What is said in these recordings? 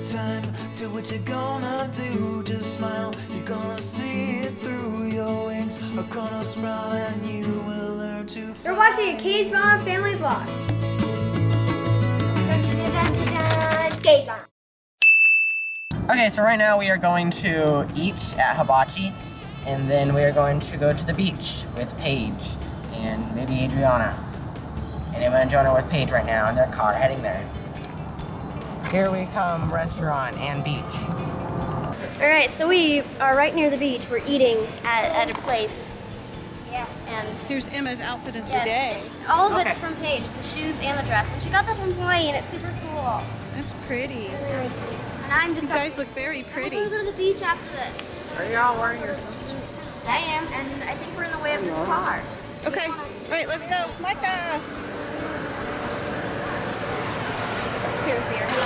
time. Do what you're gonna do, just smile. You're gonna see it through your wings. Are gonna sprout and you will learn to fly. You're watching a KittiesMama family vlog. KittiesMama. Okay, so right now we are going to eat at Hibachi, and then we are going to go to the beach with Paige and maybe Adriana. And Emma and Jonah are with Paige right now in their car heading there. Here we come, restaurant and beach. Alright, so we are right near the beach. We're eating at a place. Yeah. And here's Emma's outfit of the yes, day. All of it's from Paige, the shoes and the dress. And she got this from Hawaii and it's super cool. That's pretty. And I'm just you guys look very pretty. We're gonna go to the beach after this. Are y'all wearing your swimsuit? I am, and I think we're in the way of this car. Okay, all right, let's go. Micah!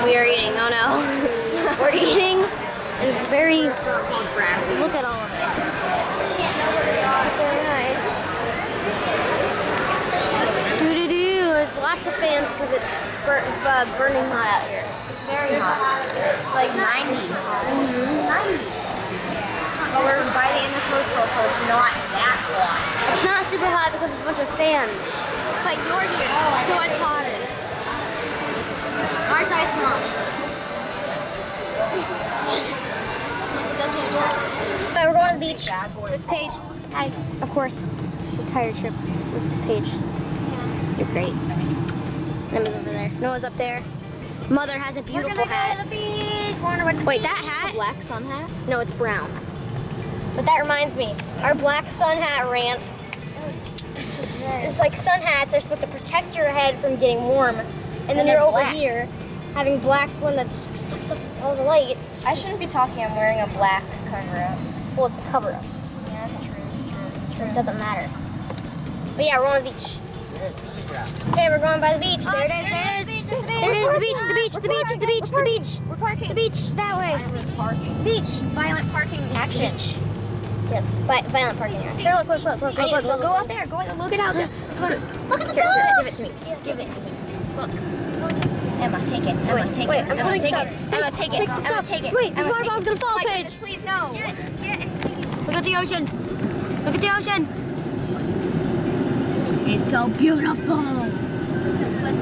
We are eating, oh no. We're eating, and it's very, look at all of it. Very nice. Doo-doo-doo, there's lots of fans because it's burning hot out here. It's very hot. It's like 90. It's 90. But we're by the end of coastal, so it's not that hot. It's not super hot because there's a bunch of fans. But you're here, so it's hotter. Our tires small. Alright, we're going to the beach with Paige. Hi. Of course, it's a tire trip. This is Paige. Yeah. You're great. Emma's over there. Noah's up there. Mother has a beautiful hat. We're gonna go to the beach. Wait, that hat? A black sun hat? No, it's brown. But that reminds me, our black sun hat rant. It's like sun hats are supposed to protect your head from getting warm. And then you're over here having black one that just sucks up all the light. I shouldn't be talking, I'm wearing a black cover-up. Well, it's a cover-up. Yeah, that's true, it's true. It doesn't matter. But yeah, we're on the beach. Okay, we're going by the beach. There it is, there it is. There it is, the beach, the beach, the beach, the beach, the beach. We're parking. The beach, that way. Violent parking. Beach. Violent parking action. Yes, violent parking action. Look, go out there, look it out there. Look at the boat. Give it to me, give it to me. Look. Emma, take it. Emma, take it. Emma, take it. Emma, take it. Emma, take it. Wait, this water bottle's gonna fall, Paige. Please, no. Get it. Look at the ocean. Look at the ocean. It's so beautiful. It's gonna slip.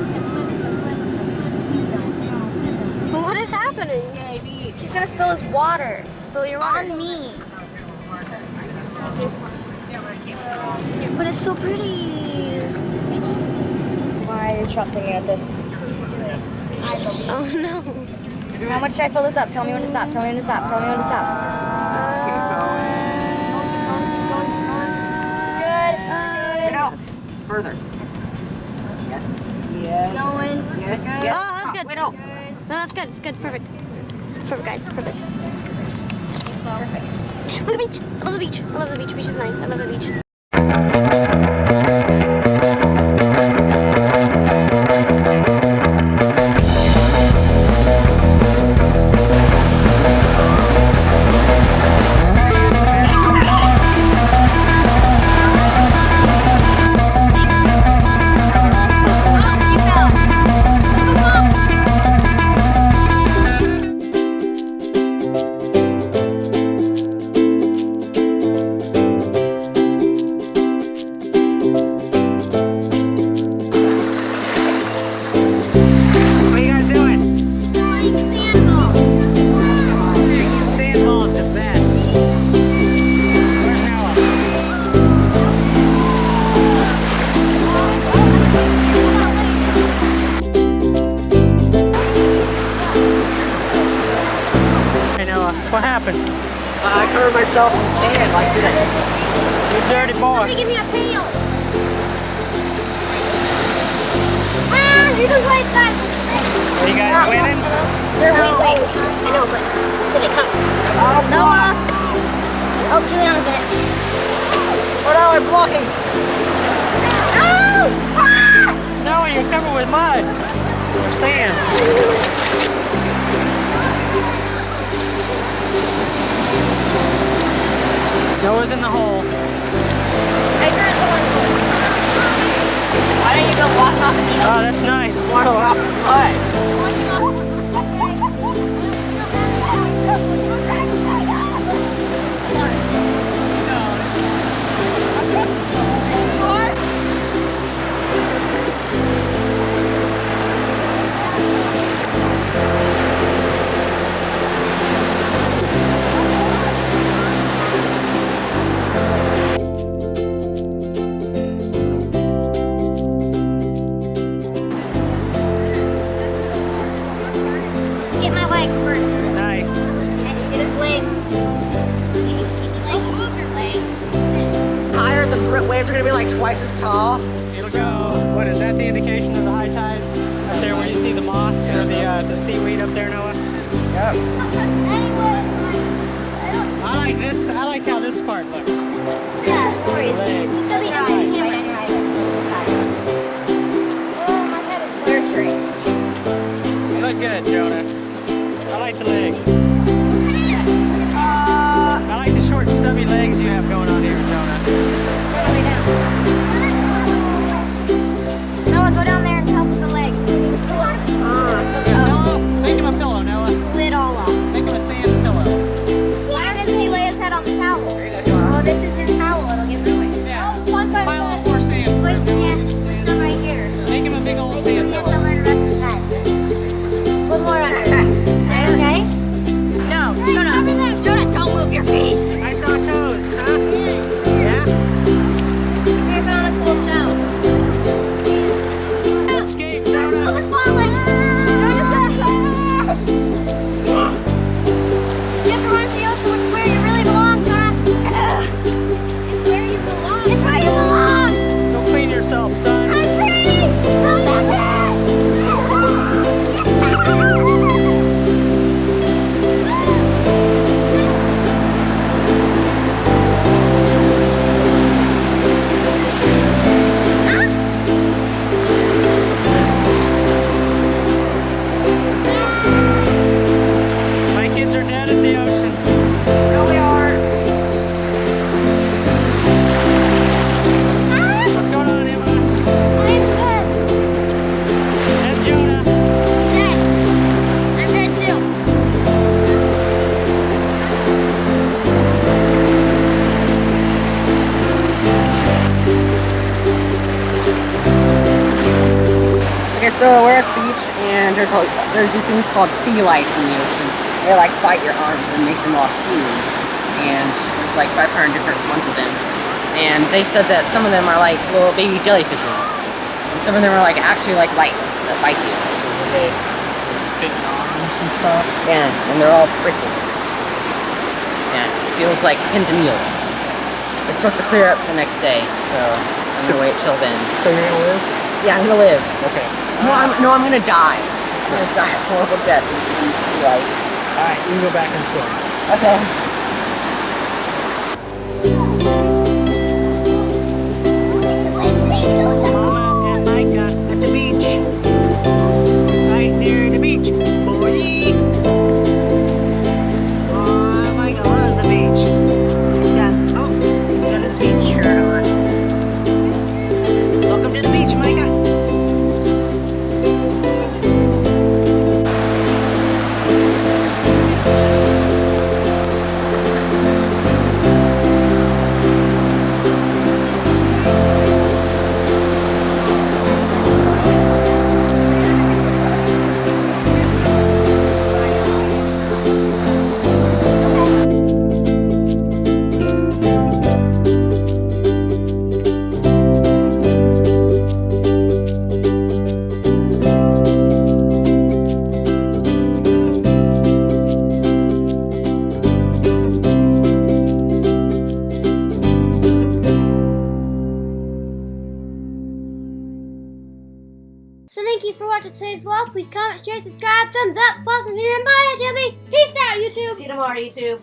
But what is happening? He's gonna spill his water. Spill your water. On me. But it's so pretty. Why are you trusting me at this? Oh no. How much should I fill this up? Tell me when to stop. Tell me when to stop. Tell me when to stop. Keep going. Good. No. Further. Yes. Going. Yes. Good. Yes. Oh, that's good. Wait, no. No, that's good. It's good. Perfect. It's perfect, guys. Perfect. It's perfect. It's perfect. Look at the beach. I love the beach. I love the beach. The beach is nice. I love the beach. What happened? I covered myself in sand like this. You dirty boy. Somebody give me a pail. Ah, you're the white guy. Are you guys winning? They're way late. I know, but here they come. Noah. Oh, Juliana's in it. What are we blocking? Oh! Ah! No, you're covered with mud or sand. Noah's in the hole. Edgar is the one. Why don't you go walk off in the ocean? Oh, that's nice. Waddle out. What? Why don't you go? waves are gonna be like twice as tall. It'll go, what is that, the indication of the high tide? Up there where you see the moss or the seaweed up there, Noah? Yep. I like this, I like how this part looks. Yeah, no worries. Legs. Still be on the camera. Oh, my head is lurching. You look good, Jonah. I like the legs. I like the short, stubby legs you have going on here, Jonah. Noah, go down there and help with the legs. Noah, make him a pillow, Noah. Lid all off. Make him a sand pillow. Why doesn't he lay his head on the towel? Oh, this is his towel. It'll get ruined. Yeah. Oh, one foot. Pile up more sand. Put some right here. Make him a big old He sand has pillow. somewhere to rest his head. Put more under. Is that okay? No. Jonah, don't move your feet. I saw toes, huh? Yeah? We found a cool shell. Escape, Jonah. Oh, it's falling. You have to run to the ocean, which is where you really belong, Jonah. It's where you belong. It's where you belong. Go clean yourself, son. I'm free. I'm My kids are dead in the ocean. No, we are. What's going on, Emma? I'm good. That's Jonah. Dead. I'm dead too. Okay, so we're at the beach, and there's these things called sea lice in the ocean. They like bite your arms and make them all steamy, and there's like 500 different ones of them. And they said that some of them are like little baby jellyfishes, and some of them are like actually like lice that bite you. Big arms and stuff. Yeah, and they're all prickly. Yeah, it feels like pins and needles. It's supposed to clear up the next day, so I'm gonna wait till then. So you're gonna live? Yeah, I'm gonna live. Okay. No, I'm gonna die. I'm gonna die a horrible death in these sea lice. Alright, you can go back and swim. Okay. Mama and Micah at the beach. Right near the beach. Boy. Oh, Micah loves the beach. Yeah. Oh, he's got his beach shirt on. Welcome to the beach, Micah. So thank you for watching today's vlog. Please comment, share, subscribe, thumbs up, follow us on Instagram. Bye, Chubby. Peace out, YouTube. See you tomorrow, YouTube.